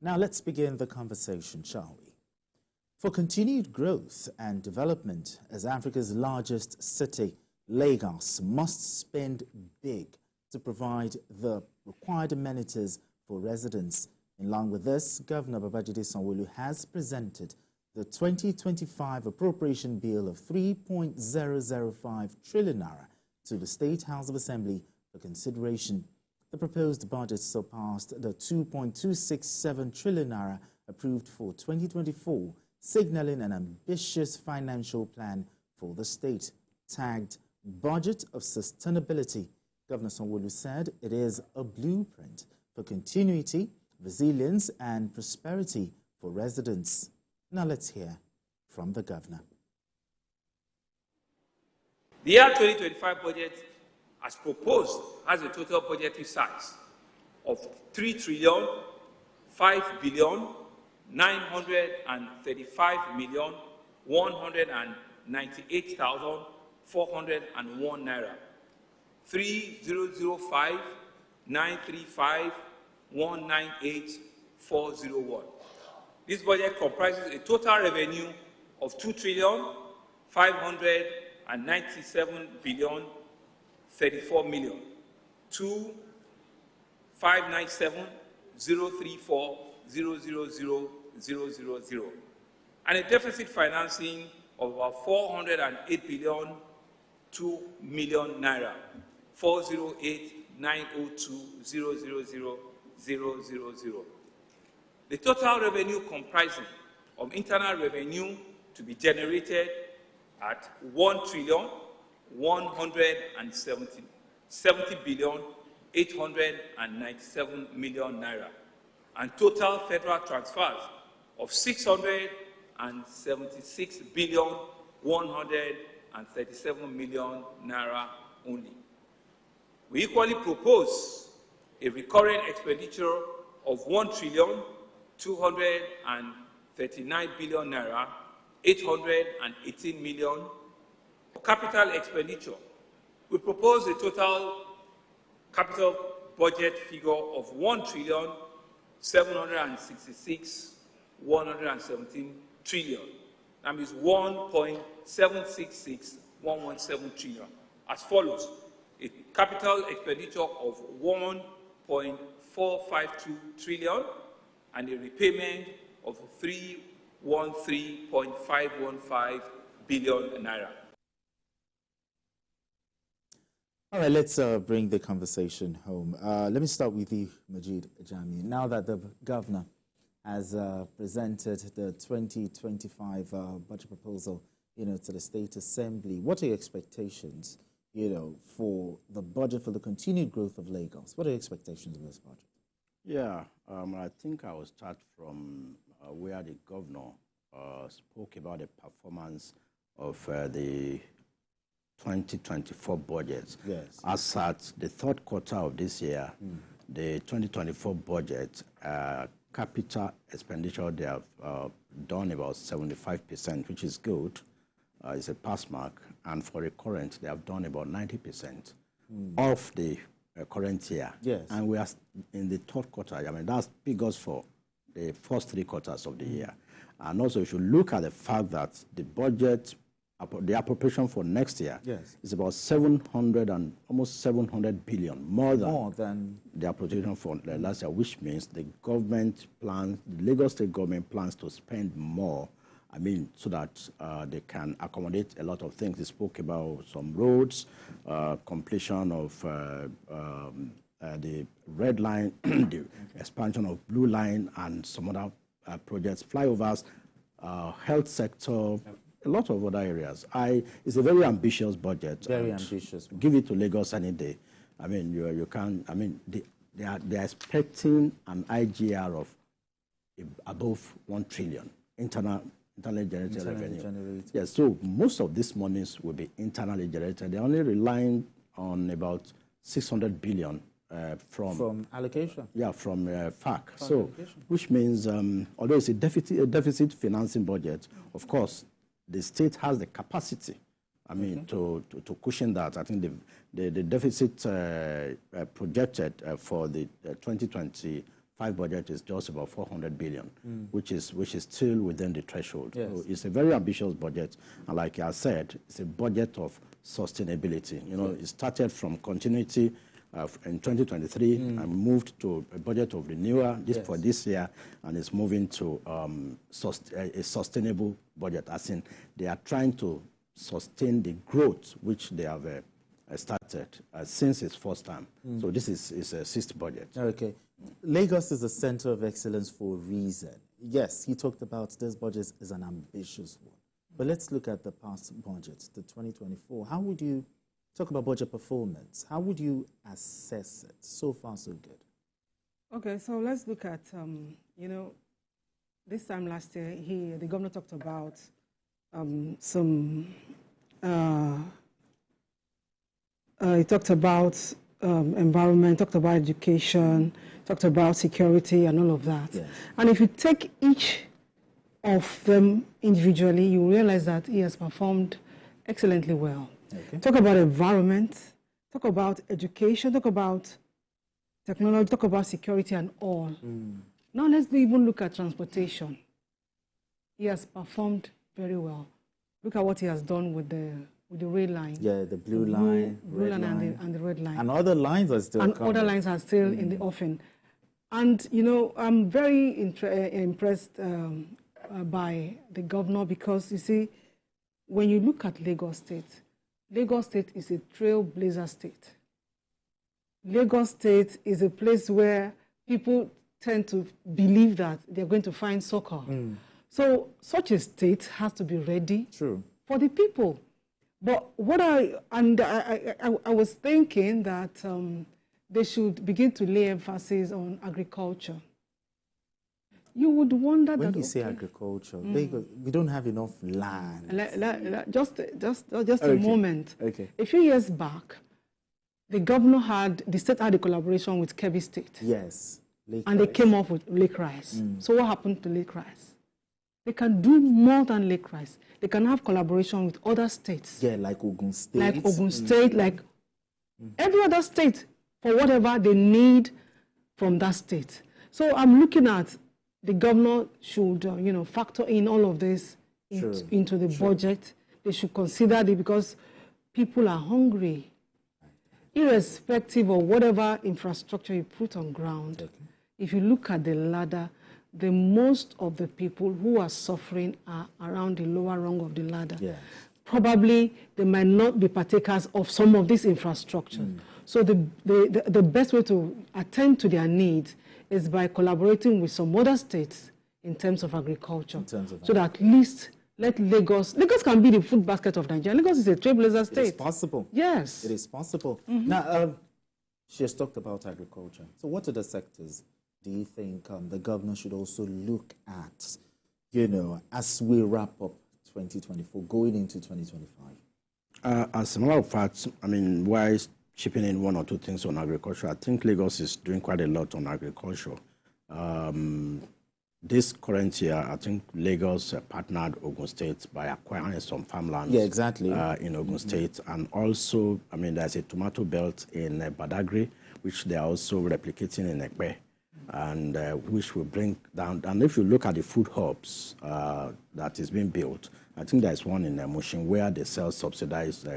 Now let's begin the conversation, shall we? For continued growth and development as Africa's largest city, Lagos must spend big to provide the required amenities for residents. Along with this, Governor Babajide Sanwo-Olu has presented the 2025 appropriation bill of 3.005 trillion naira to the State House of Assembly for consideration. The proposed budget surpassed the 2.267 trillion naira approved for 2024, signaling an ambitious financial plan for the state. Tagged Budget of Sustainability, Governor Sanwo-Olu said it is a blueprint for continuity, resilience and prosperity for residents. Now let's hear from the Governor. The year 2025 budget, as proposed, has a total budgetary size of 3,500,935,198,401 naira. 3,005,935,198,401. This budget comprises a total revenue of 2,597,034,000,000, 2,597,034,000,000, and a deficit financing of about 408,002,000,000 naira, 408,902,000,000. The total revenue comprising of internal revenue to be generated at 1,170,897,000,000 naira, and total federal transfers of 676,137,000,000 naira only. We equally propose a recurring expenditure of 1,239,000,000,000 naira, 818 million. For capital expenditure, we propose a total capital budget figure of 1,766,117 trillion. That means 1.766117 trillion. As follows: a capital expenditure of 1.452 trillion and a repayment of 313.515 billion naira. All right, let's bring the conversation home. Let me start with you, Majid Jami. Now that the governor has presented the 2025 budget proposal, to the State Assembly, what are your expectations, for the budget for the continued growth of Lagos? What are your expectations of this budget? Yeah, I think I will start from where the governor spoke about the performance of the 2024 budget. Yes. As at the third quarter of this year, the 2024 budget, capital expenditure, they have done about 75%, which is good. It's a pass mark. And for the current, they have done about 90% of the current year. Yes. And we are in the third quarter. I mean, that's figures for the first 3 quarters of the year. And also, if you look at the fact that the budget, the appropriation for next year, yes, is about almost 700 billion, more than the appropriation for last year, which means the government plans, the Lagos State government plans to spend more, so that they can accommodate a lot of things. They spoke about some roads, completion of the red line, the expansion of blue line, and some other projects, flyovers, health sector, a lot of other areas. It's a very ambitious budget. Very ambitious. Give it to Lagos any day. You can. They are expecting an IGR of above 1 trillion internally generated revenue. Yes. So most of these monies will be internally generated. They're only relying on about 600 billion from allocation. Yeah, from FAC. So, which means although it's a deficit financing budget, of course, the state has the capacity, to cushion that. I think the deficit projected for the 2025 5 budget is just about 400 billion, which is still within the threshold. Yes. So it's a very ambitious budget, and like I said, it's a budget of sustainability. You know, it started from continuity in 2023 and moved to a budget of renewal for this year, and it's moving to a sustainable budget, as in they are trying to sustain the growth which they have started since its first time. So this is a 6th budget. Okay. Lagos is a center of excellence for a reason. Yes, he talked about this budget is an ambitious one. But let's look at the past budget, the 2024. How would you talk about budget performance? How would you assess it? So far, so good. Okay, so let's look at, you know, this time last year, the governor talked about he talked about environment, talked about education, talked about security and all of that. Yes. And if you take each of them individually, you realize that he has performed excellently well. Okay. Talk about environment, talk about education, talk about technology, talk about security and all. Now let's even look at transportation. He has performed very well. Look at what he has done with the rail line. Yeah, the blue line, blue red line and the red line. And other lines are still coming. Other lines are still in the offing. And, you know, I'm very impressed by the governor because, you see, when you look at Lagos State is a trailblazer state. Lagos State is a place where people tend to believe that they're going to find succor. So such a state has to be ready for the people. But what I was thinking that they should begin to lay emphasis on agriculture. You would wonder when that you say agriculture, we don't have enough land. Just a moment. Okay. A few years back, the state had a collaboration with Kebbi State. Yes. And they came up with Lake Rice. So what happened to Lake Rice? They can do more than Lake Rice. They can have collaboration with other states. Yeah, like Ogun State. Like Ogun State, like every other state for whatever they need from that state. So I'm looking at the governor should, you know, factor in all of this into the budget. They should consider it because people are hungry. Irrespective of whatever infrastructure you put on ground, if you look at the ladder, the most of the people who are suffering are around the lower rung of the ladder. Yes. Probably they might not be partakers of some of this infrastructure. So the best way to attend to their needs is by collaborating with some other states in terms of agriculture. So that at least let Lagos can be the food basket of Nigeria. Lagos is a trailblazer state. It is possible. Yes. It is possible. Now, she has talked about agriculture. So what are the sectors do you think the governor should also look at, you know, as we wrap up 2024, going into 2025? As a matter of fact, I mean, why chipping in one or two things on agriculture, I think Lagos is doing quite a lot on agriculture. This current year, I think Lagos partnered Ogun State by acquiring some farmlands. Yeah, exactly. In Ogun State. And also, I mean, there's a tomato belt in Badagry, which they are also replicating in Ekpe, and which will bring down. And if you look at the food hubs that is being built, I think there's one in Mushin where they sell subsidized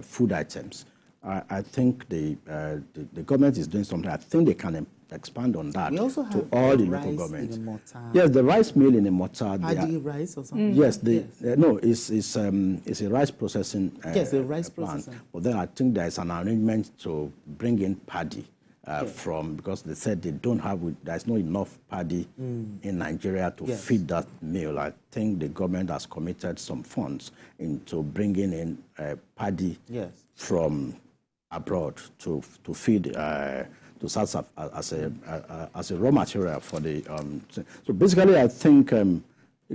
food items. I think the government is doing something. I think they can expand on that to all the local governments. Yes, the rice mill in Imota. Paddy rice or something? Yes, no, it's a rice processing yes, a rice plant. processing. But then I think there's an arrangement to bring in paddy because they said they don't have, there's not enough paddy in Nigeria to feed that mill. I think the government has committed some funds into bringing in paddy from abroad to feed to serve as a raw material for the. So basically, I think the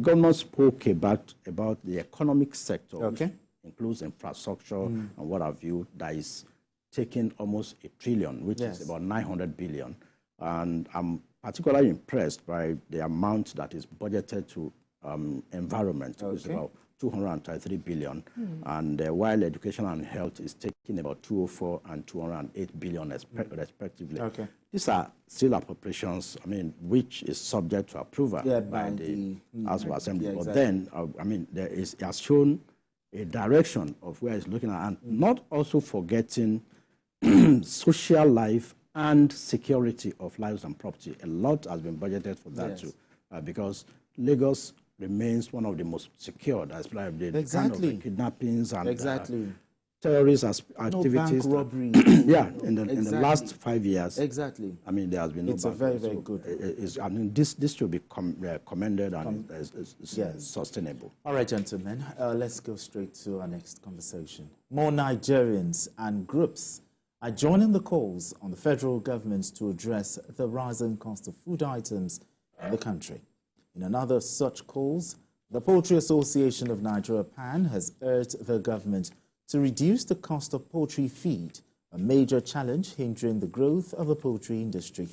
government spoke about the economic sector, which includes infrastructure and what have you, that is taking almost $1 trillion, which is about 900 billion. And I'm particularly impressed by the amount that is budgeted to environment, which is about 233 billion, and while education and health is taking about 204 and 208 billion respectively. Okay. These are still appropriations, I mean, which is subject to approval by the House of Assembly. But then, I mean, it has shown a direction of where it's looking at, and not also forgetting social life and security of lives and property. A lot has been budgeted for that too, because Lagos remains one of the most secured, as well as the kind of the kidnappings and terrorist activities. No bank robbery. In the last 5 years. Exactly. I mean, there has been no It's a very, very good. I mean, this should be commended and sustainable. All right, gentlemen, let's go straight to our next conversation. More Nigerians and groups are joining the calls on the federal government to address the rising cost of food items in the country. In another such calls, the Poultry Association of Nigeria, PAN, has urged the government to reduce the cost of poultry feed, a major challenge hindering the growth of the poultry industry.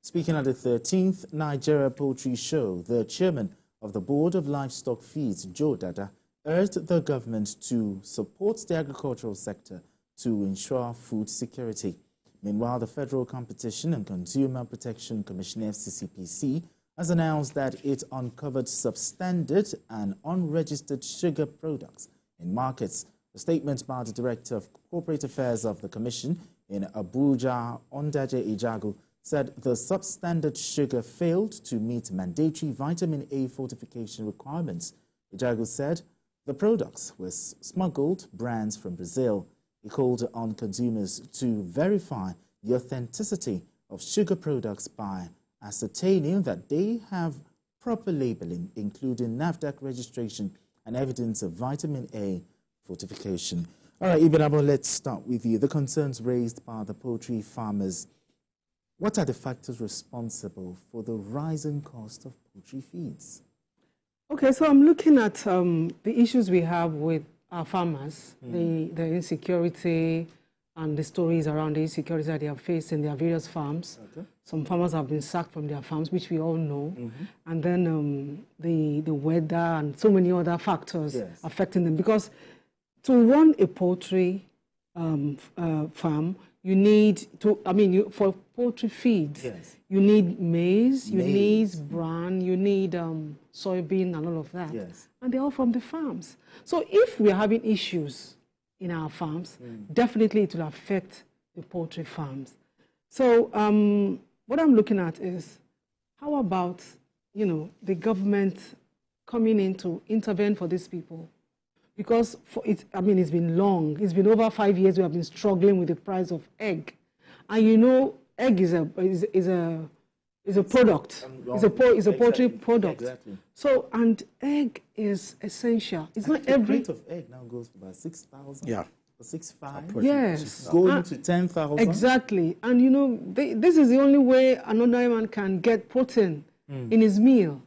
Speaking at the 13th Nigeria Poultry Show, the chairman of the Board of Livestock Feeds, Joe Dada, urged the government to support the agricultural sector to ensure food security. Meanwhile, the Federal Competition and Consumer Protection Commission, FCCPC, has announced that it uncovered substandard and unregistered sugar products in markets. A statement by the Director of Corporate Affairs of the Commission in Abuja, Ondaje Ijagu, said the substandard sugar failed to meet mandatory vitamin A fortification requirements. Ijagu said the products were smuggled brands from Brazil. He called on consumers to verify the authenticity of sugar products by ascertaining that they have proper labeling, including NAFDAC registration and evidence of vitamin A fortification. All right, Ibn Abo, let's start with you. The concerns raised by the poultry farmers, what are the factors responsible for the rising cost of poultry feeds? Okay, so I'm looking at the issues we have with our farmers, the insecurity and the stories around the insecurity that they have faced in their various farms. Okay. Some farmers have been sacked from their farms, which we all know. And then the weather and so many other factors affecting them. Because to run a poultry farm, you need to, for poultry feed, you need maize, you need bran, you need soybean and all of that. And they're all from the farms. So if we're having issues in our farms, definitely it will affect the poultry farms. So what I'm looking at is, how about, the government coming in to intervene for these people? Because it's been long. It's been over 5 years we have been struggling with the price of egg. And egg is a product. It's a poultry product. Exactly. So, and egg is essential. It's not every... The rate of egg now goes for about 6,000. Yeah. For 6,500. Yes. Going to 10,000. Exactly. And this is the only way another man can get protein in his meal.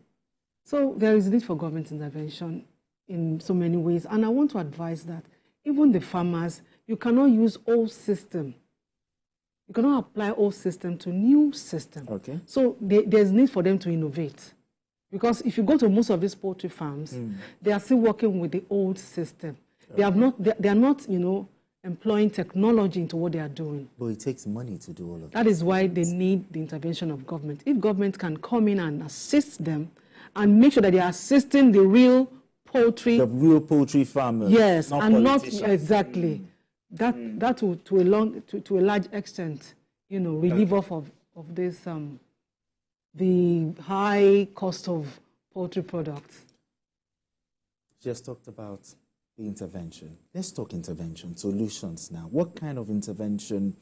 So there is need for government intervention in so many ways. And I want to advise that even the farmers, you cannot use old system. You cannot apply old system to new system. Okay. So there's need for them to innovate. Because if you go to most of these poultry farms, they are still working with the old system. They are not, employing technology into what they are doing. But it takes money to do all of that. That is why they need the intervention of government. If government can come in and assist them and make sure that they are assisting the real poultry. The real poultry farmers. Yes, and not exactly. That will, to a large extent, relieve off of this, the high cost of poultry products. Just talked about the intervention. Let's talk intervention, solutions now. What kind of intervention,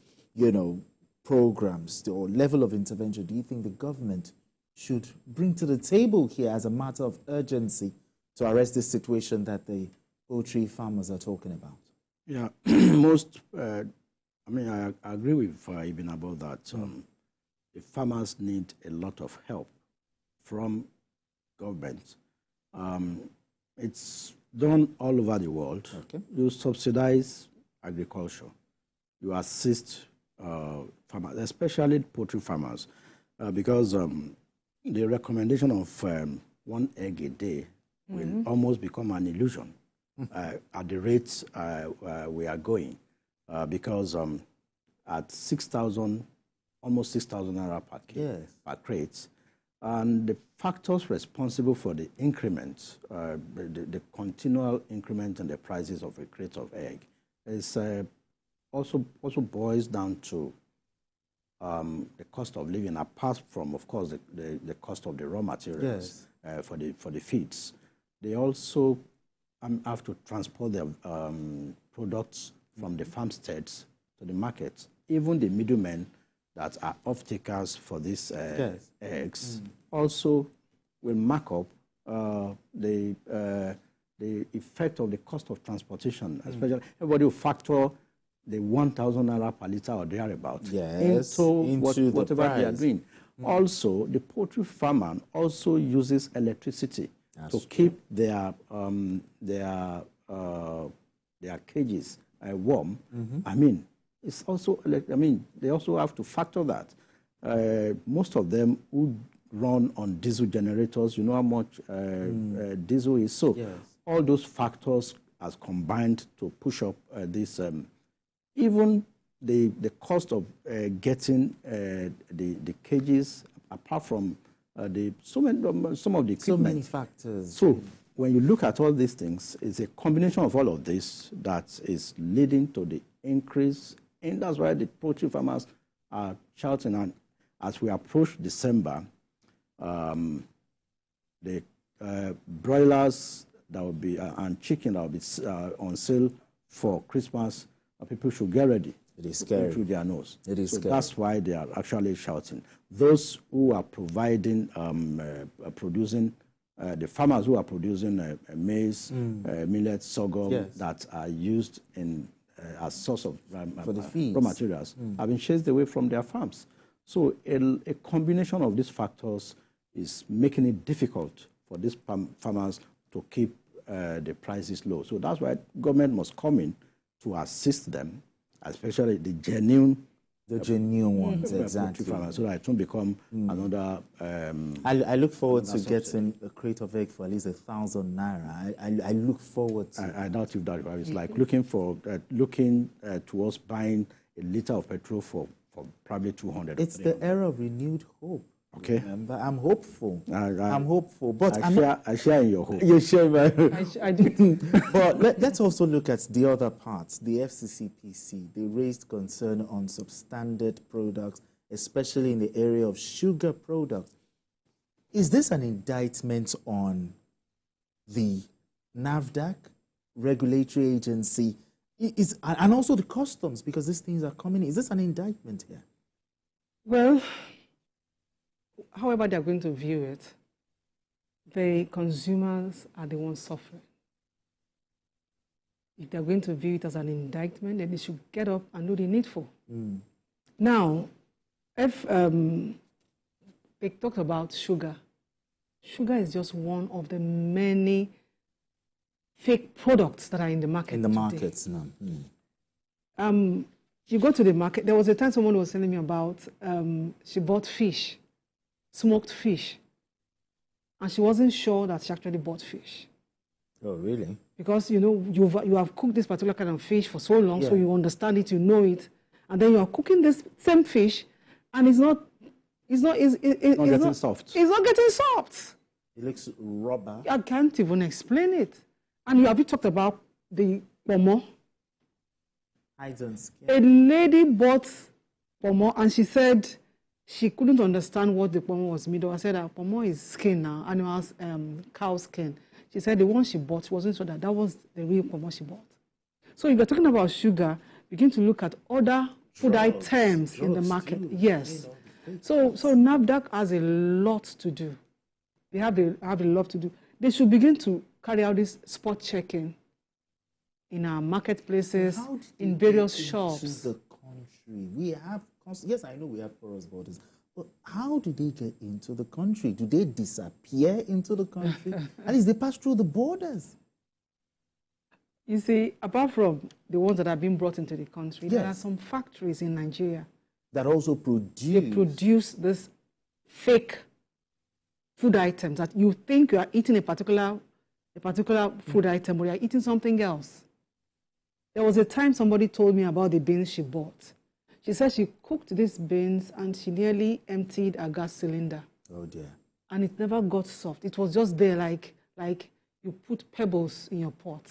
programs or level of intervention do you think the government should bring to the table here as a matter of urgency to arrest this situation that the poultry farmers are talking about? Yeah, I agree with Ibn about that. The farmers need a lot of help from government. It's done all over the world. Okay. You subsidize agriculture. You assist farmers, especially poultry farmers, because the recommendation of 1 egg a day will almost become an illusion at the rates we are going, because at 6,000, almost 6,000 naira per per crate, and the factors responsible for the increment, the continual increment in the prices of a crate of egg, is also boils down to the cost of living, apart from, of course, the cost of the raw materials for the feeds. They also have to transport their products from the farmsteads to the market. Even the middlemen that are off-takers for these eggs also will mark up the effect of the cost of transportation. Especially, everybody will factor the 1,000 naira per litre or thereabouts into whatever they are doing. Also, the poultry farmer also uses electricity to keep their cages warm. I mean, it's also, they also have to factor that. Most of them would run on diesel generators. You know how much diesel is. So all those factors has combined to push up this. Even the cost of getting the cages, apart from some of the equipment. So many factors. So when you look at all these things, it's a combination of all of this that is leading to the increase. And that's why the poultry farmers are shouting. And as we approach December, the broilers that will be and chicken that will be on sale for Christmas, people should get ready. It is scary. Through their nose. It is so scary. That's why they are actually shouting. Those who are providing, producing, the farmers who are producing maize, millet, sorghum that are used in as source of for the feeds. Raw materials have been chased away from their farms. So a combination of these factors is making it difficult for these farmers to keep the prices low. So that's why government must come in to assist them, especially the genuine ones, exactly. Farmers, so that it won't become another. I look forward to getting a crate of egg for at least 1,000 naira. I look forward to. I doubt if that is like looking towards buying a liter of petrol for probably 200. It's the era of renewed hope. Okay. Remember, I'm hopeful. I'm hopeful, but I share in your hope. You share my hope. I do. But let's also look at the other parts. The FCCPC, they raised concern on substandard products, especially in the area of sugar products. Is this an indictment on the NAFDAC regulatory agency, and also the customs, because these things are coming in? Is this an indictment here? Well, however they're going to view it, the consumers are the ones suffering. If they're going to view it as an indictment, then they should get up and do the needful. Now, if they talked about sugar, sugar is just one of the many fake products that are in the market in the today. Markets now. You go to the market. There was a time someone was telling me about she bought fish, smoked fish, and she wasn't sure that she actually bought fish. Oh, really? Because, you know, you have cooked this particular kind of fish for so long, so you understand it, you know it, and then you are cooking this same fish, and it's not getting soft. It's not getting soft. It looks rubber. I can't even explain it. And you talked about the pomo. Hides on skin. A lady bought pomo, and she said she couldn't understand what the pomo was made of. I said, pomo is skin now, animals, cow skin. She said the one she bought, she wasn't sure that was the real pomo she bought. So if you're talking about sugar, begin to look at other food items in the market. Too. Yes. So NAFDAC has a lot to do. They have a lot to do. They should begin to carry out this spot checking in our marketplaces, in various shops. Into the country, we have. Yes, I know we have porous borders, but how do they get into the country? Do they disappear into the country? At least they pass through the borders. You see, apart from the ones that are being brought into the country, there are some factories in Nigeria that also produce. They produce this fake food items that you think you are eating a particular a particular food item, but you're eating something else. There was a time somebody told me about the beans she bought. She said she cooked these beans and she nearly emptied a gas cylinder. Oh dear. And it never got soft. It was just there like you put pebbles in your pot.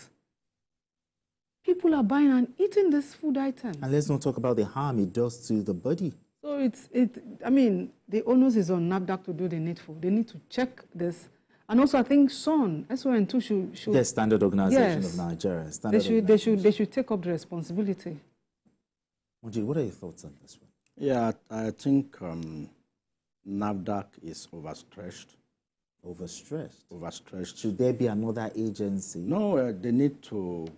People are buying and eating this food item. And let's not talk about the harm it does to the body. So I mean, the onus is on NAFDAC to do the needful. They need to check this. And also, I think SON too should... The Standard Organization yes, of Nigeria. They should take up the responsibility. Moji, what are your thoughts on this one? Yeah, I think NAFDAC is overstretched. Overstressed? Overstretched. Should there be another agency? No, they need to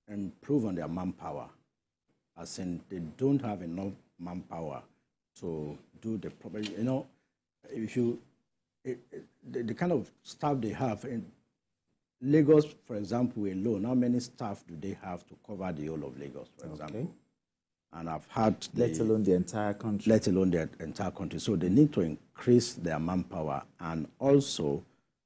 improve on their manpower. As in, they don't have enough manpower to do the proper, you know, if you, the kind of staff they have in Lagos, for example, alone, how many staff do they have to cover the whole of Lagos, for example? And I've had... Let alone the entire country. Let alone the entire country. So they need to increase their manpower, and also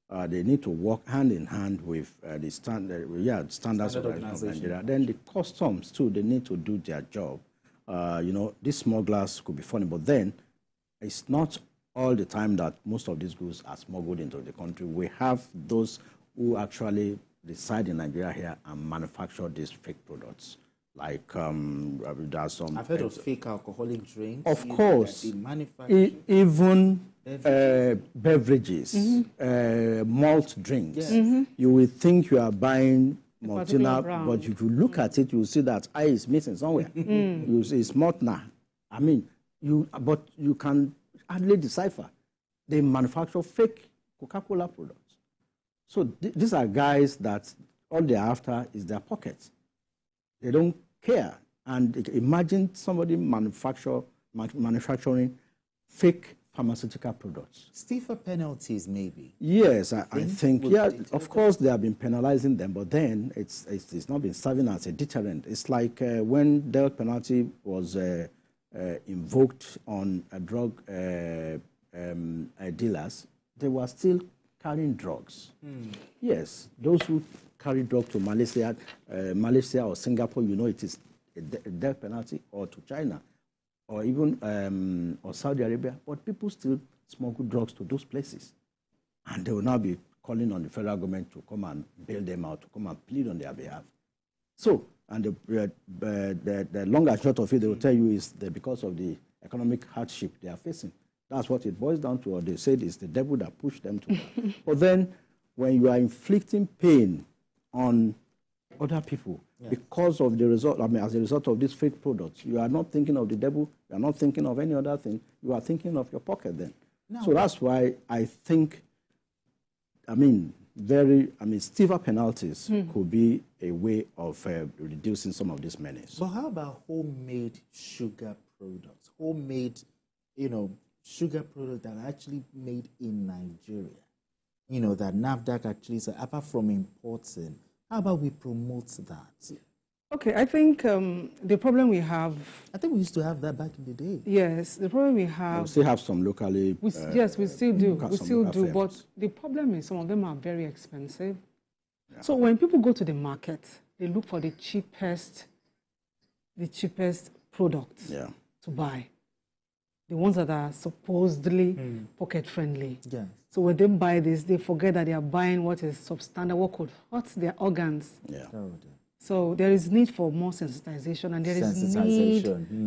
they need to work hand in hand with the standards of Nigeria. Then the customs, too, they need to do their job. You know, these smugglers could be funny, but then it's not all the time that most of these goods are smuggled into the country. We have those who actually reside in Nigeria here and manufacture these fake products. Like there's some... I've heard of fake alcoholic drinks. Of course. Even beverages, malt drinks. Yes. You will think you are buying Maltina, but if you look at it, you will see that I is missing somewhere. You see it's Maltina. I mean, but you can hardly decipher. They manufacture fake Coca-Cola products. So these are guys that all they're after is their pockets. They don't care. And imagine somebody manufacturing fake pharmaceutical products. Stiffer penalties, maybe. Yes, I think yeah, of course they have been penalizing them, but then it's not been serving as a deterrent. It's like when death penalty was invoked on drug dealers, they were still carrying drugs. Yes, those who carry drugs to Malaysia or Singapore, you know it is a death penalty, or to China, or even or Saudi Arabia, but people still smuggle drugs to those places. And they will now be calling on the federal government to come and bail them out, to come and plead on their behalf. So, and the long and short of it, they will tell you is that because of the economic hardship they are facing. That's what it boils down to, or they said it's the devil that pushed them to that. But then, when you are inflicting pain on other people because of the result, I mean, as a result of these fake products, you are not thinking of the devil, you are not thinking of any other thing, you are thinking of your pocket then. No. So that's why I think, stiffer penalties could be a way of reducing some of these menace. But how about homemade sugar products? Homemade, sugar products that are actually made in Nigeria. That NAFDAC actually, so apart from importing, how about we promote that? Okay, I think the problem we have... I think we used to have that back in the day. Yes, the problem we have... We still have some locally... yes, we still do. We still do, but the problem is some of them are very expensive. Yeah. So when people go to the market, they look for the cheapest products to buy. The ones that are supposedly pocket-friendly. Yes. So when they buy this, they forget that they are buying what is substandard, what could hurt their organs. Yeah. So there is need for more sensitization, and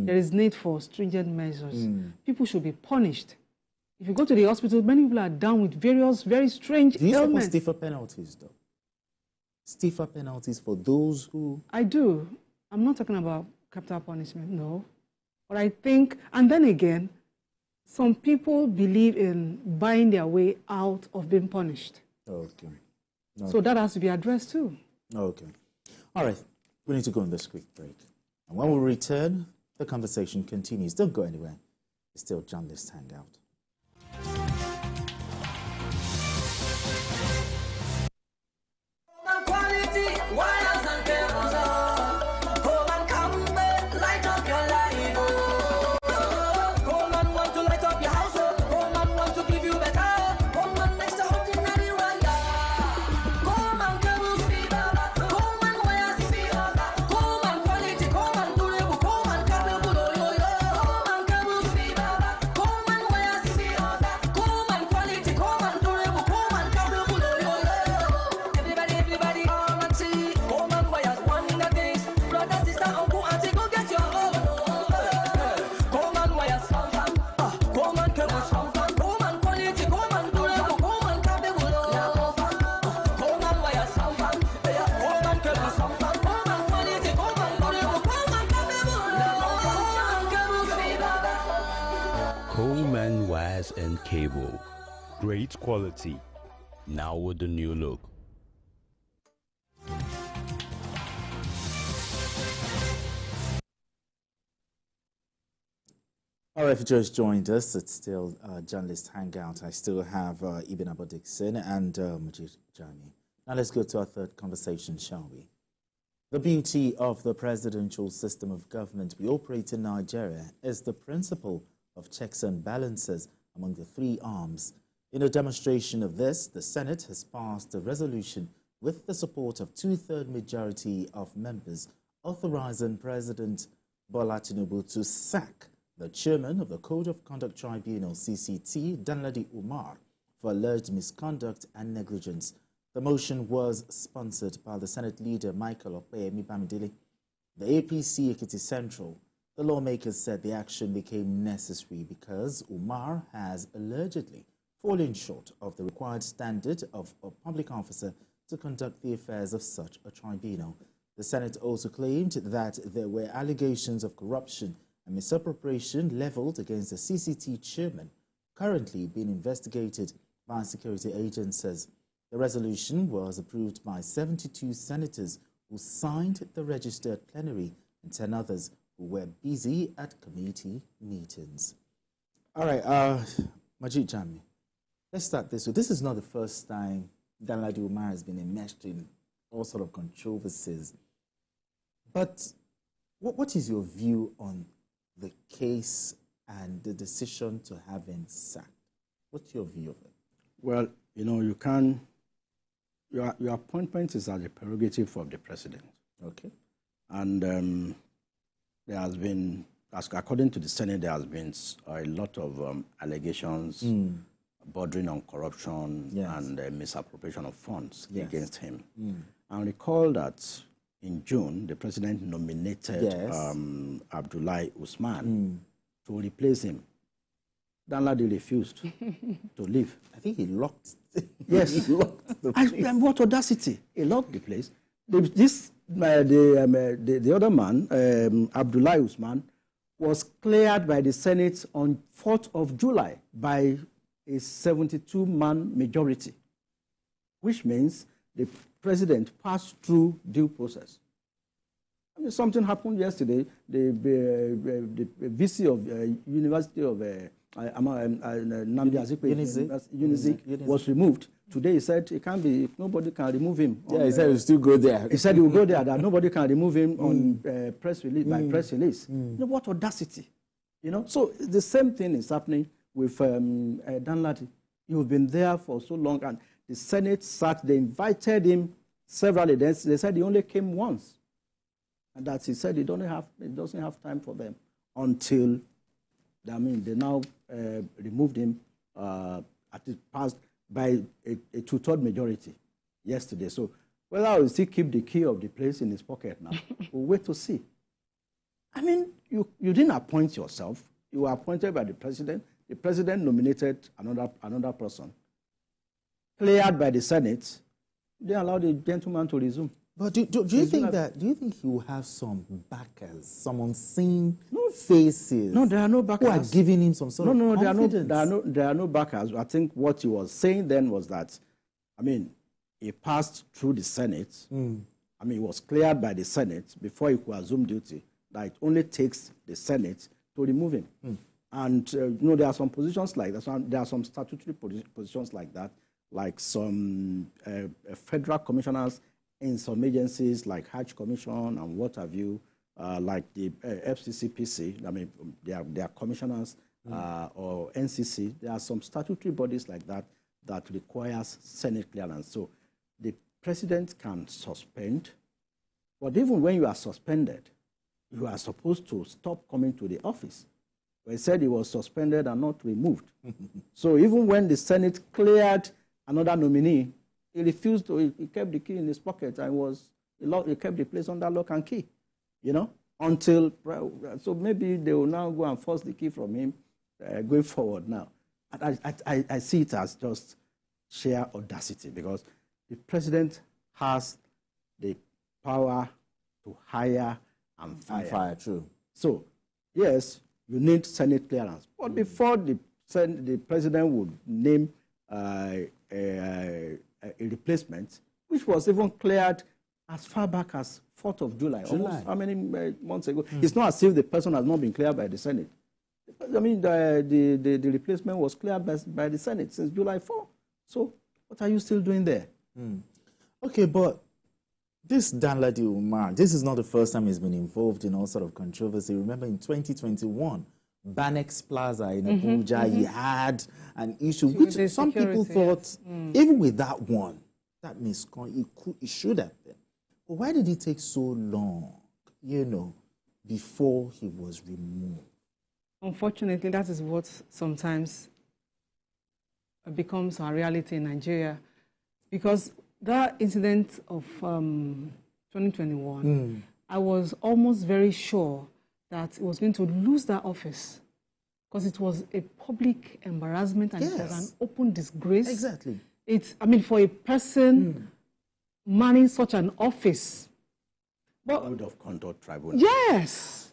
there is need for stringent measures. People should be punished. If you go to the hospital, many people are down with various very strange ailments. Do you support stiffer penalties, though? Stiffer penalties for those who... I do. I'm not talking about capital punishment, no. But I think, and then again, some people believe in buying their way out of being punished. Okay. So that has to be addressed too. Okay. All right. We need to go on this quick break. And when we return, the conversation continues. Don't go anywhere. It's still Journalist Hangout. wires and cable. Great quality, now with the new look. All right, if you just joined us, it's still Journalist Hangout. I still have Ibn Abba Dixon and Majid Jami. Now let's go to our third conversation, shall we? The beauty of the presidential system of government we operate in Nigeria is the principle of checks and balances among the three arms. In a demonstration of this, the Senate has passed a resolution with the support of two-thirds majority of members authorizing President Bola Tinubu to sack the chairman of the Code of Conduct Tribunal, CCT, Danladi Umar, for alleged misconduct and negligence. The motion was sponsored by the Senate leader, Michael Opeyemi Bamidele. The APC Ekiti Central, the lawmakers said the action became necessary because Umar has allegedly fallen short of the required standard of a public officer to conduct the affairs of such a tribunal. The Senate also claimed that there were allegations of corruption and misappropriation leveled against the CCT chairman, currently being investigated by security agencies. The resolution was approved by 72 senators who signed the registered plenary and 10 others who were busy at committee meetings. All right, Majid Jami, let's start this way. This is not the first time Danladi Umar has been enmeshed in all sorts of controversies. But what is your view on the case and the decision to have him sacked? What's your view of it? Well, you know, you can. Your appointment is at the prerogative of the president. Okay. And there has been, according to the Senate, there has been a lot of allegations bordering on corruption and misappropriation of funds against him. And recall that in June, the president nominated Abdullahi Usman to replace him. Danladi refused to leave. I think he locked. Yes, he locked the place. And what audacity! He locked the place. The other man, Abdullahi Usman, was cleared by the Senate on 4th of July by a 72-man majority, which means the president passed through due process. I mean, something happened yesterday. The VC of University of Nnamdi Azikiwe was removed. Today he said he can't be, nobody can remove him. Yeah, he said he'll still go there. He said he will go there, that nobody can remove him on press release, by press release. You know, what audacity. You know, so the same thing is happening with Danladi. You've been there for so long, and the Senate sat, they invited him several events. They said he only came once. And that he said he doesn't have time for them until, I mean, they now removed him at the past by a two-thirds majority yesterday. So whether I will still keep the key of the place in his pocket now, we'll wait to see. I mean, you didn't appoint yourself. You were appointed by the president. The president nominated another person. Cleared by the Senate. They allowed the gentleman to resume. But do you think he will have some backers, some unseen faces? No, there are no backers. Who are giving him some sort of confidence? There are no backers. I think what he was saying then was that, I mean, he passed through the Senate. I mean, he was cleared by the Senate before he could assume duty. That it only takes the Senate to remove him. And, you know, there are some positions like that. There are some statutory positions like that, like some federal commissioners in some agencies like Hajj Commission and what have you, like the FCCPC, I mean, they are commissioners, or NCC. There are some statutory bodies like that that requires Senate clearance. So the president can suspend, but even when you are suspended, you are supposed to stop coming to the office. But he said he was suspended and not removed. So even when the Senate cleared another nominee, he refused to, he kept the key in his pocket and he kept the place under lock and key, you know, until, so maybe they will now go and force the key from him going forward now. And I see it as just sheer audacity, because the president has the power to hire and fire. True. So, yes, you need Senate clearance. But before the the president would name a replacement, which was even cleared as far back as 4th of July. Almost how many months ago? It's not as if the person has not been cleared by the Senate. I mean, the replacement was cleared by the Senate since July 4. So what are you still doing there? Okay, but this Danladi Umar, this is not the first time he's been involved in all sort of controversy. Remember in 2021, Banex Plaza in Abuja, he had an issue, which some people thought, even with that one, that misconduct, it should have been. But why did it take so long, you know, before he was removed? Unfortunately, that is what sometimes becomes our reality in Nigeria. Because that incident of 2021, I was almost very sure that it was going to lose that office because it was a public embarrassment and it was an open disgrace. Exactly. I mean, for a person manning such an office. But, Code of Conduct Tribunal. Yes.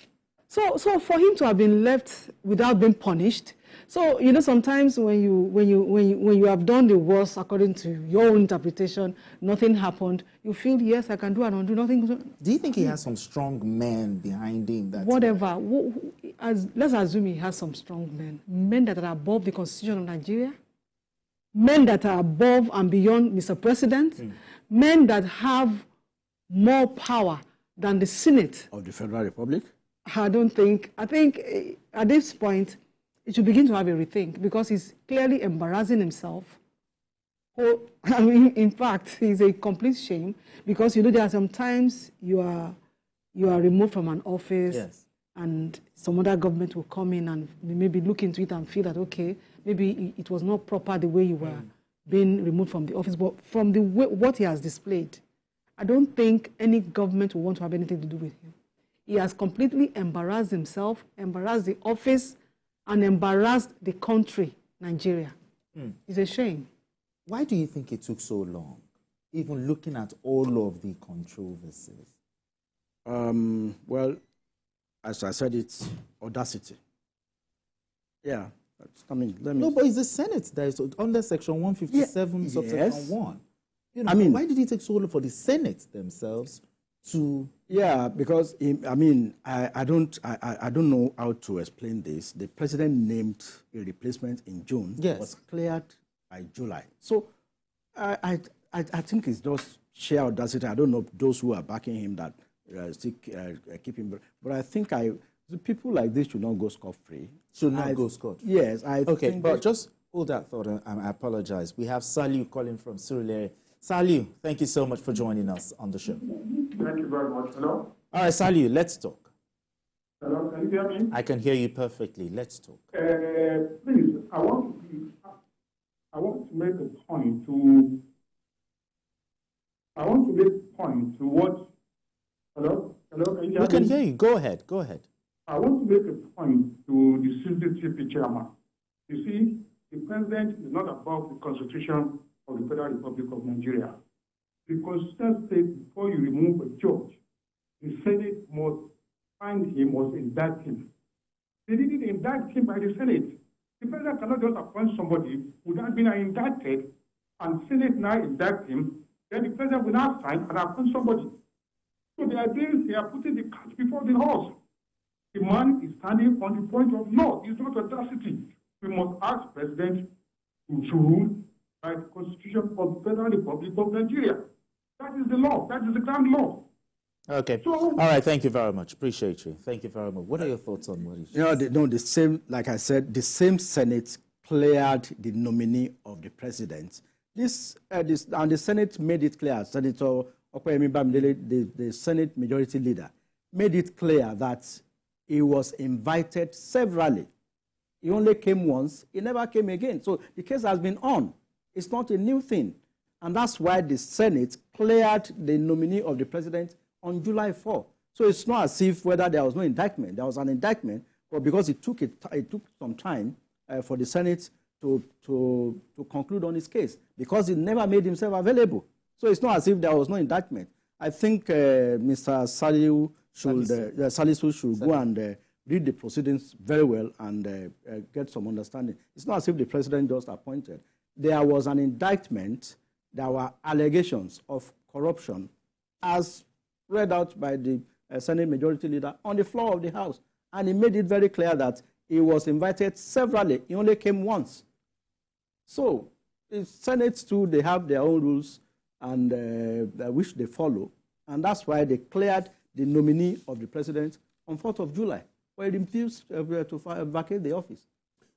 So for him to have been left without being punished. So, you know, sometimes when you have done the worst according to your own interpretation, nothing happened, you feel, yes, I can do and undo nothing. Do you think he has some strong men behind him? Whatever. Let's assume he has some strong men that are above the Constitution of Nigeria, men that are above and beyond Mr. President, men that have more power than the Senate of the Federal Republic? I think at this point, it should begin to have a rethink because he's clearly embarrassing himself. I mean, in fact, it's a complete shame because, you know, there are some times you are removed from an office and some other government will come in and maybe look into it and feel that, okay, maybe it was not proper the way you were being removed from the office. But from the way, what he has displayed, I don't think any government will want to have anything to do with him. He has completely embarrassed himself, embarrassed the office, and embarrassed the country, Nigeria. It's a shame. Why do you think it took so long, even looking at all of the controversies? Well, as I said, it's audacity. Yeah. No, but it's the Senate that is under Section 157, subsection 1. You know, why did it take so long for the Senate themselves to... Yeah, because, I don't know how to explain this. The president named a replacement in June. Yes. Was cleared by July. So I think it's just sheer audacity. I don't know those who are backing him that still keep him. But I think the people like this should not go scot-free. Should not go scot-free? Yes. Okay, but just hold that thought. I apologize. We have Saliu calling from Surulere. Saliu, thank you so much for joining us on the show. Thank you very much. Hello? All right, Saliu, let's talk. Hello, can you hear me? I can hear you perfectly. Let's talk. Please, I want to make a point to what... Hello? Hello, can you hear me? We can hear you. Go ahead. Go ahead. I want to make a point to the CCTV chairman. You see, the president is not above the Constitution of the Federal Republic of Nigeria. The Constitution states before you remove a judge, the Senate must find him, must indict him. They didn't indict him by the Senate. The president cannot just appoint somebody who has been indicted and the Senate now indict him, then the president will now sign and appoint somebody. So the idea is they are putting the cart before the horse. The man is standing on the point of no. It's not audacity. We must ask the president to rule by the Constitution of the Federal Republic of Nigeria. That is the law. That is the grand law. Okay. So, all right. Thank you very much. Appreciate you. Thank you very much. What are your thoughts on what is? The same, like I said, the same Senate cleared the nominee of the president. And the Senate made it clear, Senator Okoyemi Bamidele, the Senate Majority Leader, made it clear that he was invited severally. He only came once. He never came again. So the case has been on. It's not a new thing. And that's why the Senate cleared the nominee of the president on July 4. So it's not as if whether there was no indictment. There was an indictment, but because it took some time for the Senate to conclude on his case, because he never made himself available. So it's not as if there was no indictment. I think Mr. Salisu should go and read the proceedings very well and get some understanding. It's not as if the president just appointed. There was an indictment. There were allegations of corruption as read out by the Senate Majority Leader on the floor of the House. And he made it very clear that he was invited severally. He only came once. So the Senate too, they have their own rules and which they follow. And that's why they cleared the nominee of the president on 4th of July, where he refused to vacate the office.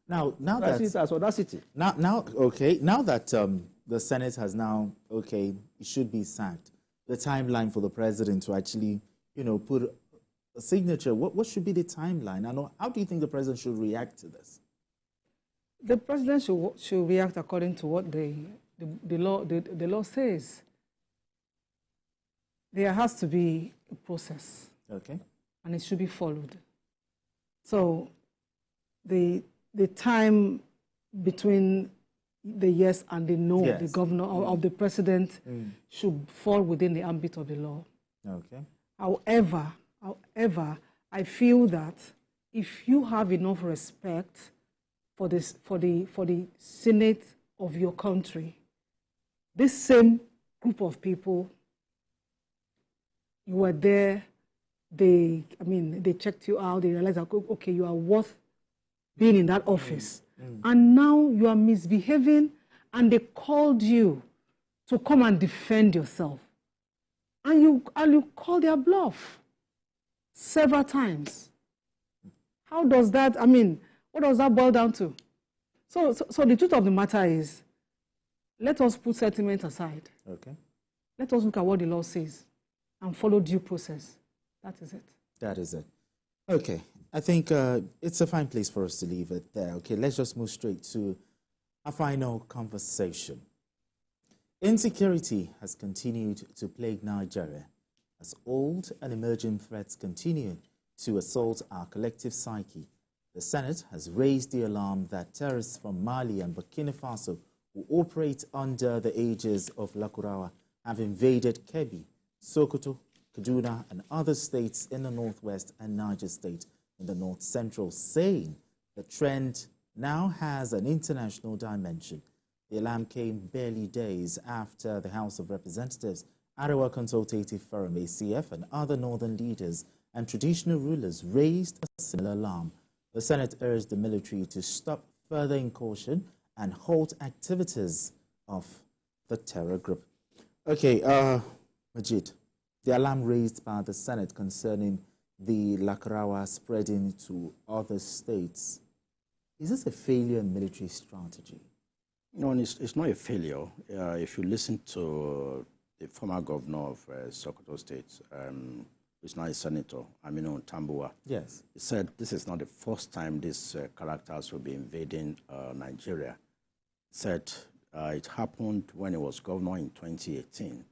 Now that's audacity. Now that the Senate has now, it should be sacked, the timeline for the president to actually, put a signature, what should be the timeline? And how do you think the president should react to this? The president should react according to what the law says. There has to be a process. Okay. And it should be followed. So the time between the yes and the no, yes, the governor of the president should fall within the ambit of the law. Okay. However, I feel that if you have enough respect for the Senate of your country, this same group of people, you were there, they checked you out, they realized that, okay, you are worth being in that office. And now you are misbehaving, and they called you to come and defend yourself. And you call their bluff several times. How does that, what does that boil down to? So the truth of the matter is, let us put sentiment aside. Okay. Let us look at what the law says and follow due process. That is it. That is it. Okay. I think it's a fine place for us to leave it there. Okay, let's just move straight to our final conversation. Insecurity has continued to plague Nigeria as old and emerging threats continue to assault our collective psyche. The Senate has raised the alarm that terrorists from Mali and Burkina Faso who operate under the aegis of Lakurawa have invaded Kebbi, Sokoto, Kaduna, and other states in the Northwest and Niger State in the North Central, saying the trend now has an international dimension. The alarm came barely days after the House of Representatives, Arewa Consultative Forum, ACF, and other northern leaders and traditional rulers raised a similar alarm. The Senate urged the military to stop further incursion and halt activities of the terror group. Okay, Majid, the alarm raised by the Senate concerning the Lakurawa spreading to other states, is this a failure in military strategy? No, it's not a failure. If you listen to the former governor of Sokoto State, who's now a senator, Aminu Tambuwa, yes, he said this is not the first time these characters will be invading Nigeria. He said it happened when he was governor in 2018,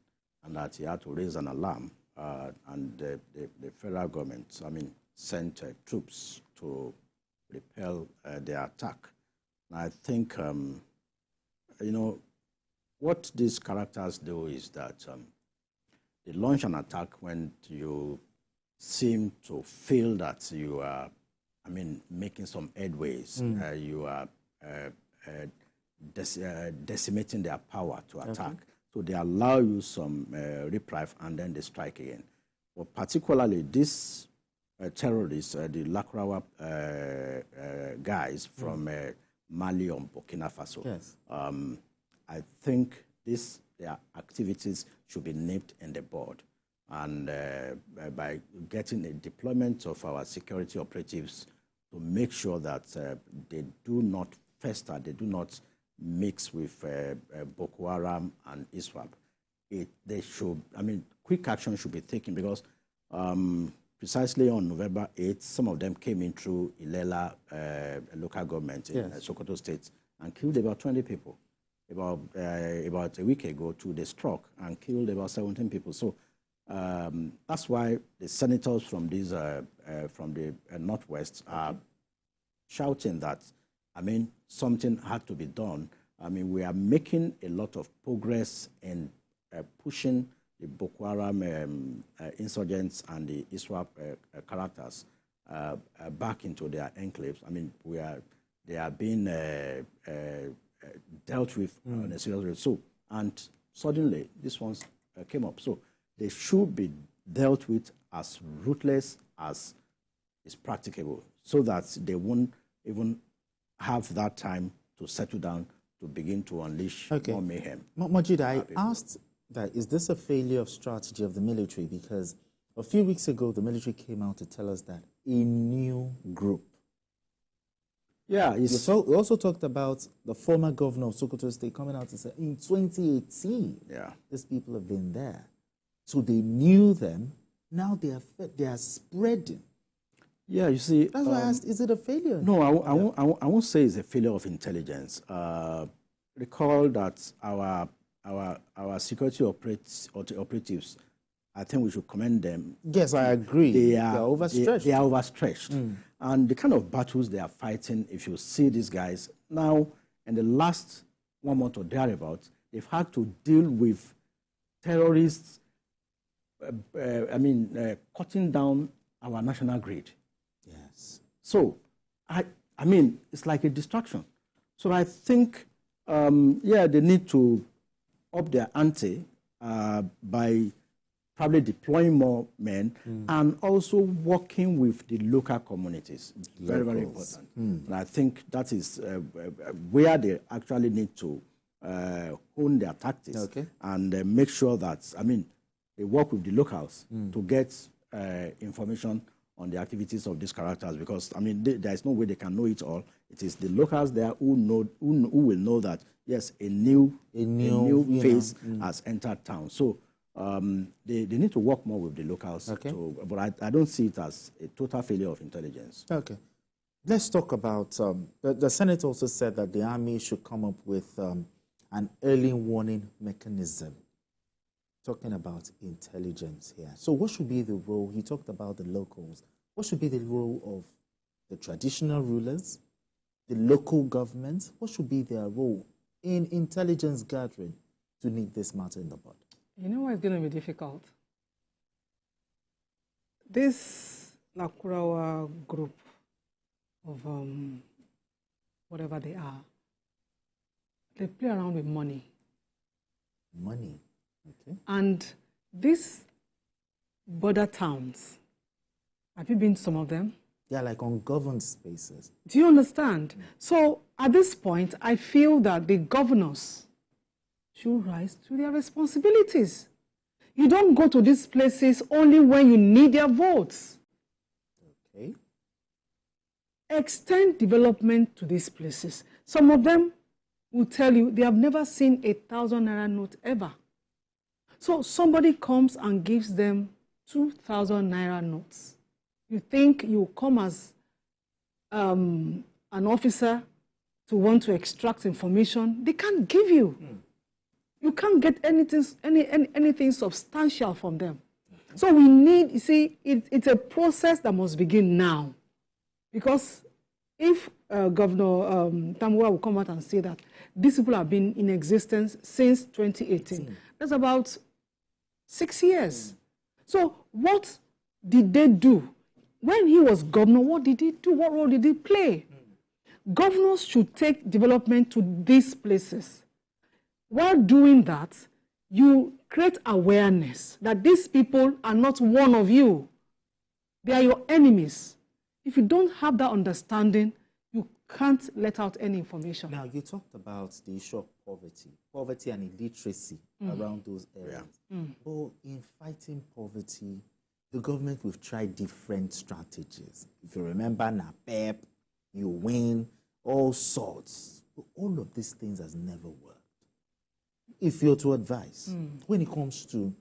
and that he had to raise an alarm, and the federal government, sent troops to repel their attack. And I think, what these characters do is that they launch an attack when you seem to feel that you are, making some headways. You are decimating their power to attack. Okay. So they allow you some reprieve and then they strike again. But particularly these terrorists, the Lakurawa guys from Mali or Burkina Faso, yes, I think their activities should be nipped in the bud. And by getting a deployment of our security operatives to make sure that they do not fester, they do not mix with Boko Haram and ISWAP. They should, quick action should be taken because precisely on November 8th, some of them came in through Ilela local government in Sokoto State and killed about 20 people. About a week ago, too, they struck and killed about 17 people. So that's why the senators from these from the Northwest are shouting that, something had to be done. We are making a lot of progress in pushing the Boko Haram insurgents and the ISWAP characters back into their enclaves. I mean, they are being dealt with on a serious level. So, and suddenly, this one came up. So, they should be dealt with as ruthless as is practicable, so that they won't even have that time to settle down to begin to unleash more mayhem. Majid, I asked that, is this a failure of strategy of the military? Because a few weeks ago, the military came out to tell us that a new group. Yeah, we also talked about the former governor of Sokoto State coming out and saying, in 2018, these people have been there. So they knew them. Now they are spreading. Yeah, you see. That's why I asked, is it a failure? No, I won't say it's a failure of intelligence. Recall that our security operatives, I think we should commend them. Yes, I agree. They are overstretched. They are overstretched. And the kind of battles they are fighting, if you see these guys, now, in the last 1 month or thereabouts, they've had to deal with terrorists, cutting down our national grid. Yes. So, I mean, it's like a distraction. So I think, they need to up their ante by probably deploying more men and also working with the local communities. Very, very important. And I think that is where they actually need to hone their tactics and make sure that, they work with the locals to get information on the activities of these characters, because there is no way they can know it all. It is the locals there who will know that yes, a new phase has entered town. So they need to work more with the locals. But I don't see it as a total failure of intelligence. Okay, let's talk about the Senate also said that the army should come up with an early warning mechanism. Talking about intelligence here. So what should be the role? He talked about the locals. What should be the role of the traditional rulers, the local governments? What should be their role in intelligence gathering to nip this matter in the bud? You know what's going to be difficult? This Lakurawa group of whatever they are, they play around with money. Money? Okay. And these border towns, have you been to some of them? They are like ungoverned spaces. Do you understand? So at this point, I feel that the governors should rise to their responsibilities. You don't go to these places only when you need their votes. Okay. Extend development to these places. Some of them will tell you they have never seen 1,000 naira note ever. So somebody comes and gives them 2,000 naira notes. You think you come as an officer to want to extract information? They can't give you. You can't get anything substantial from them. So we need, you see, it's a process that must begin now. Because if Governor Tamwa will come out and say that these people have been in existence since 2018, that's about 6 years. So what did they do? When he was governor, what did he do? What role did he play? Governors should take development to these places. While doing that, you create awareness that these people are not one of you. They are your enemies. If you don't have that understanding, you can't let out any information. Now, you talked about the issue of poverty and illiteracy around those areas. But in fighting poverty, the government will try different strategies. If you remember NAPEP, you win, all sorts. But all of these things has never worked. If you're to advise, when it comes to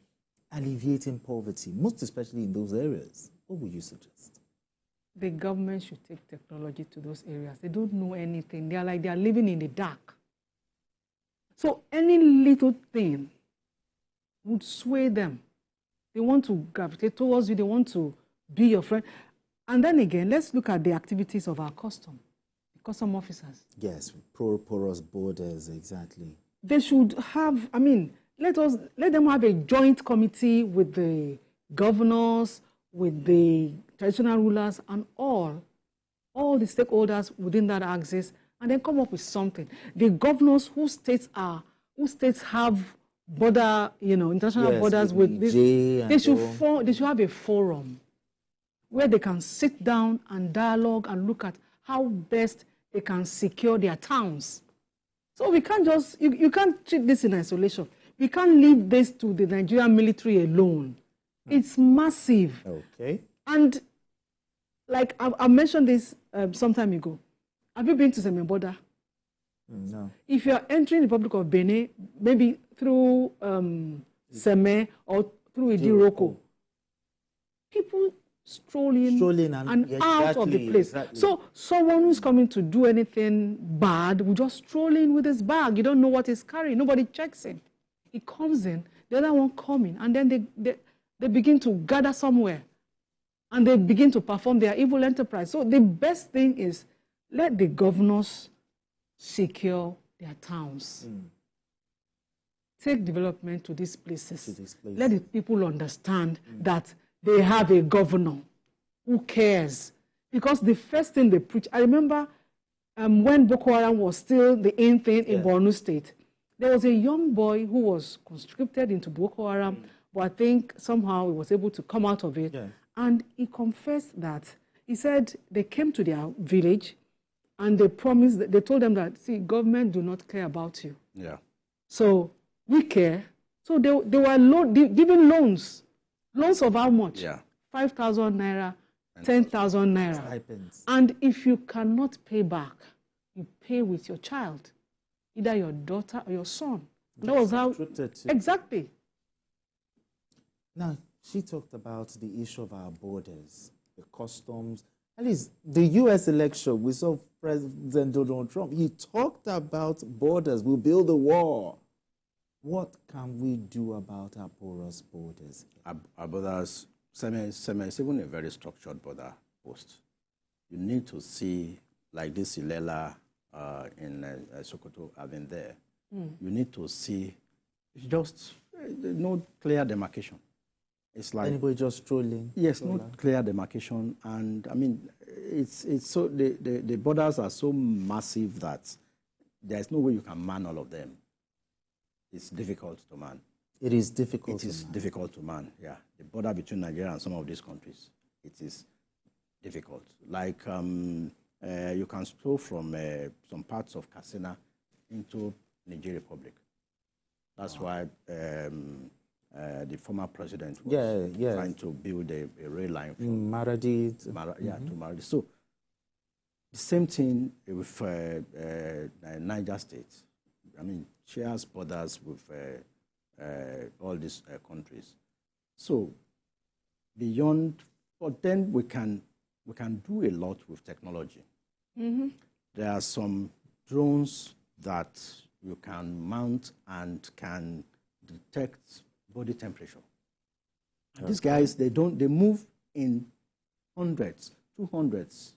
alleviating poverty, most especially in those areas, what would you suggest? The government should take technology to those areas. They don't know anything. They are living in the dark. So any little thing would sway them. They want to gravitate towards you. They want to be your friend. And then again, let's look at the activities of our custom officers. Yes, porous borders, exactly. They should have, let them have a joint committee with the governors, with the traditional rulers, and all the stakeholders within that axis, and then come up with something. The governors whose states have border, international borders with this, they should have a forum where they can sit down and dialogue and look at how best they can secure their towns. So we can't just, you can't treat this in isolation. We can't leave this to the Nigerian military alone. It's massive. Okay. And like I mentioned this some time ago. Have you been to Seme border? No. If you are entering the Republic of Benin, maybe through Seme or through Idiroko, people strolling and out of the place. Exactly. So someone who's coming to do anything bad will just stroll in with his bag. You don't know what he's carrying. Nobody checks him. He comes in, the other one coming, and then they begin to gather somewhere, and they begin to perform their evil enterprise. So the best thing is let the governors secure their towns. Take development to these places. Let the people understand that they have a governor who cares. Because the first thing they preach, I remember when Boko Haram was still the in thing in Borno State, there was a young boy who was conscripted into Boko Haram, but I think somehow he was able to come out of it. Yeah. And he confessed that, he said they came to their village and they promised, they told them that, see, government do not care about you. Yeah. So we care. So they were giving loans. Loans of how much? Yeah. 5,000 naira, 10,000 naira. And if you cannot pay back, you pay with your child, either your daughter or your son. That was how. Exactly. Now, she talked about the issue of our borders, the customs. At least the U.S. election, we saw President Donald Trump. He talked about borders. We'll build a wall. What can we do about our porous borders? Our borders, Seme is even a very structured border post. You need to see, like this Ilela in Sokoto, I've been there. You need to see, it's just no clear demarcation. It's like anybody just strolling. Yes, no clear demarcation, and I mean, it's so the borders are so massive that there's no way you can man all of them. It's difficult to man. It is difficult. It is difficult to man. Yeah, the border between Nigeria and some of these countries, it is difficult. Like you can stroll from some parts of Katsina into Niger Republic. That's why the former president was trying to build a rail line from Maradi to Maradi. So the same thing with Niger State. I mean, shares borders with all these countries. So beyond, but then we can do a lot with technology. There are some drones that you can mount and can detect body temperature. Okay. These guys, they move in hundreds, 200s.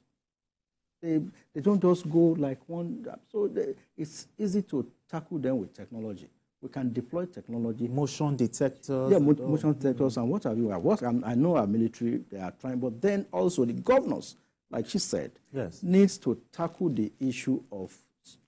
They don't just go like one. So it's easy to tackle them with technology. We can deploy technology. Motion detectors. Yeah, motion detectors and what have you. I know our military, they are trying, but then also the governors, like she said, needs to tackle the issue of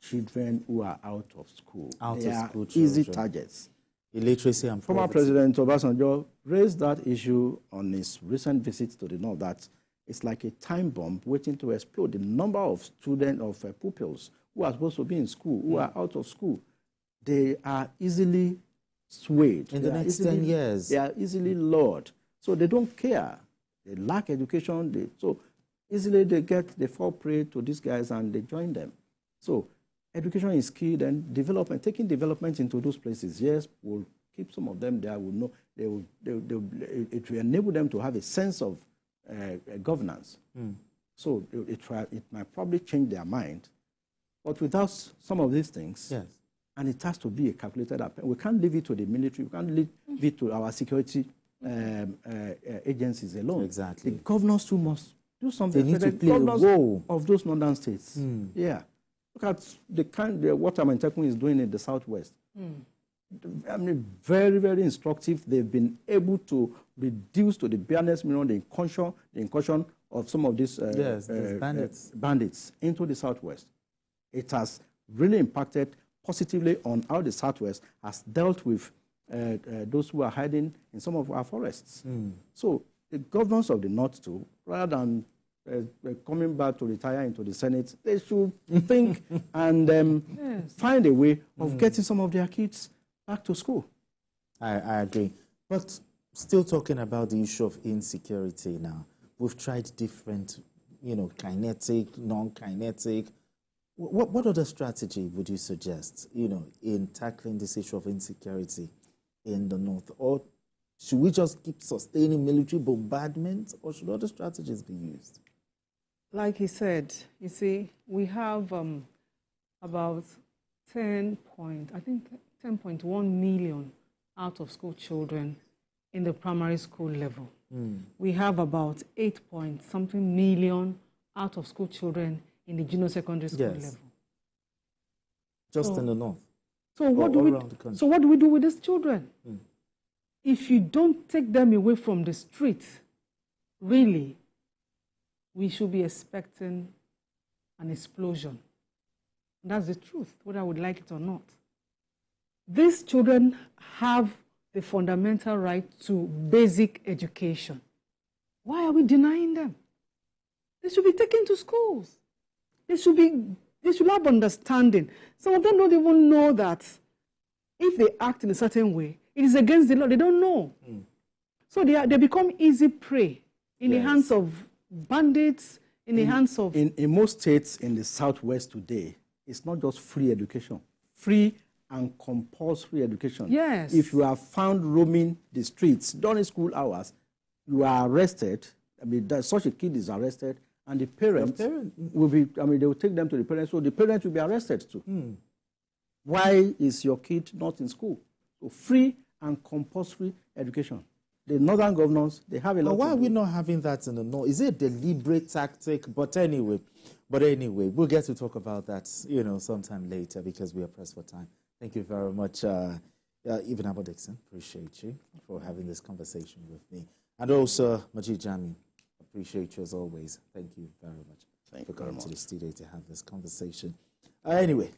children who are out of school. They are easy targets. Illiteracy and former President Obasanjo raised that issue on his recent visit to the north, that it's like a time bomb waiting to explode. The number of students, of pupils who are supposed to be in school, who are out of school, they are easily swayed. In the next 10 years. They are easily lured. So they don't care. They lack education. So easily they fall prey to these guys and they join them. So education is key. Then development, taking development into those places, yes, will keep some of them there. Will know it will enable them to have a sense of governance. So it might probably change their mind. But without some of these things, and it has to be a calculated approach. We can't leave it to the military. We can't leave it to our security agencies alone. Exactly. The governors too must do something. They need to play a role of those northern states. Yeah. Look at what Amantekun is doing in the southwest. I mean, very, very instructive. They've been able to reduce to the barest minimum the incursion of some of these bandits into the Southwest. It has really impacted positively on how the Southwest has dealt with those who are hiding in some of our forests. So the governors of the North too, rather than coming back to retire into the Senate, they should think and find a way of getting some of their kids back to school. I agree. But still talking about the issue of insecurity now, we've tried different, kinetic, non-kinetic. What other strategy would you suggest, in tackling this issue of insecurity in the North? Or should we just keep sustaining military bombardment, or should other strategies be used? Like he said, you see, we have about 10.1 million out-of-school children in the primary school level. We have about 8-point-something million out-of-school children in the junior secondary school level. Just in the North? So what do we do with these children? If you don't take them away from the street, really, we should be expecting an explosion. That's the truth, whether I would like it or not. These children have the fundamental right to basic education. Why are we denying them? They should be taken to schools. They should have understanding. Some of them don't even know that if they act in a certain way, it is against the law. They don't know. So they become easy prey in the hands of bandits, in the hands of... In most states in the Southwest today, it's not just free education. Free and compulsory education. Yes. If you are found roaming the streets during school hours, you are arrested. I mean, such a kid is arrested, and the parents will be, they will take them to the parents, so the parents will be arrested too. Why is your kid not in school? So free and compulsory education. The northern governors, they have a lot. Why are we not having that in the North? Is it a deliberate tactic? But anyway, we'll get to talk about that, sometime later, because we are pressed for time. Thank you very much, Even Abba Dixon. Appreciate you for having this conversation with me. And also, Majid Jami, appreciate you as always. Thank you very much for coming to the studio to have this conversation. Anyway,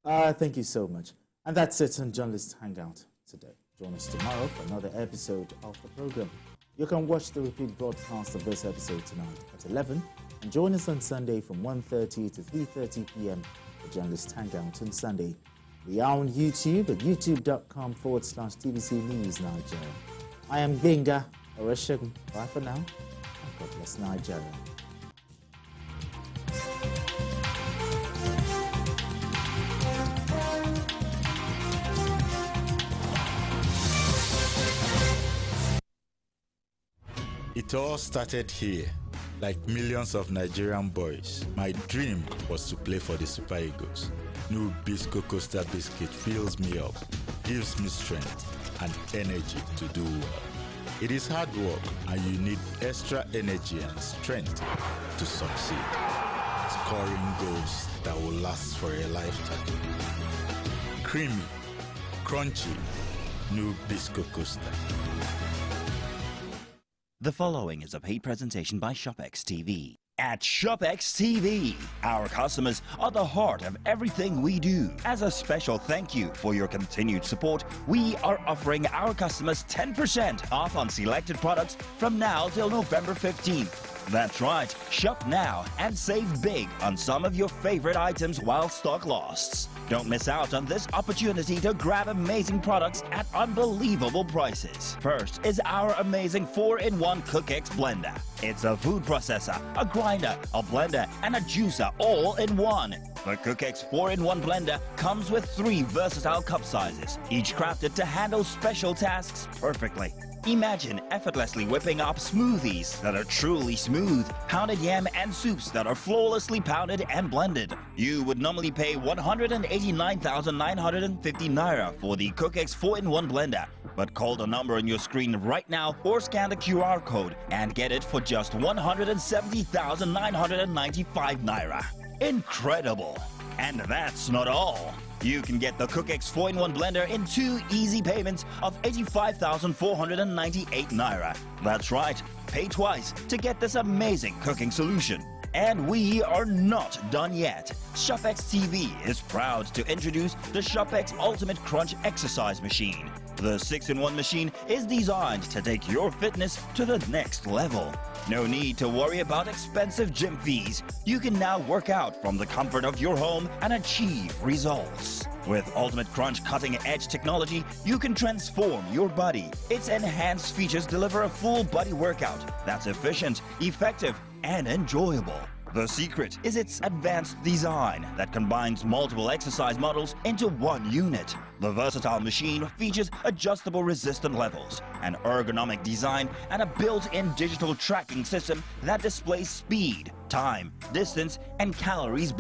thank you so much. And that's it on Journalist Hangout today. Join us tomorrow for another episode of the program. You can watch the repeat broadcast of this episode tonight at 11, and join us on Sunday from 1:30 to 3:30 p.m. for Journalist Hangout on Sunday. We are on YouTube at youtube.com/TVC News Nigeria. I am Benga Oreshegun. Bye for now, and God bless Nigeria. It all started here. Like millions of Nigerian boys, my dream was to play for the Super Eagles. New Bisco Costa biscuit fills me up, gives me strength and energy to do well. It is hard work, and you need extra energy and strength to succeed. Scoring goals that will last for a lifetime. Creamy, crunchy, New Bisco Costa. The following is a paid presentation by ShopX TV. At ShopX TV, our customers are the heart of everything we do. As a special thank you for your continued support, we are offering our customers 10% off on selected products from now till November 15th. That's right, shop now and save big on some of your favorite items while stock lasts. Don't miss out on this opportunity to grab amazing products at unbelievable prices. First is our amazing 4-in-1 CookX blender. It's a food processor, a grinder, a blender, and a juicer all in one. The CookX 4-in-1 blender comes with 3 versatile cup sizes, each crafted to handle special tasks perfectly. Imagine effortlessly whipping up smoothies that are truly smooth, pounded yam and soups that are flawlessly pounded and blended. You would normally pay 189,950 Naira for the CookX 4-in-1 blender, but call the number on your screen right now or scan the QR code and get it for just 170,995 Naira. Incredible! And that's not all. You can get the CookX 4-in-1 blender in 2 easy payments of 85,498 naira. That's right, pay twice to get this amazing cooking solution. And we are not done yet. ShopX TV is proud to introduce the ShopX Ultimate Crunch Exercise Machine. The 6-in-1 machine is designed to take your fitness to the next level. No need to worry about expensive gym fees. You can now work out from the comfort of your home and achieve results. With Ultimate Crunch cutting-edge technology, you can transform your body. Its enhanced features deliver a full body workout that's efficient, effective, and enjoyable. The secret is its advanced design that combines multiple exercise models into one unit. The versatile machine features adjustable resistance levels, an ergonomic design, and a built-in digital tracking system that displays speed, time, distance, and calories burned.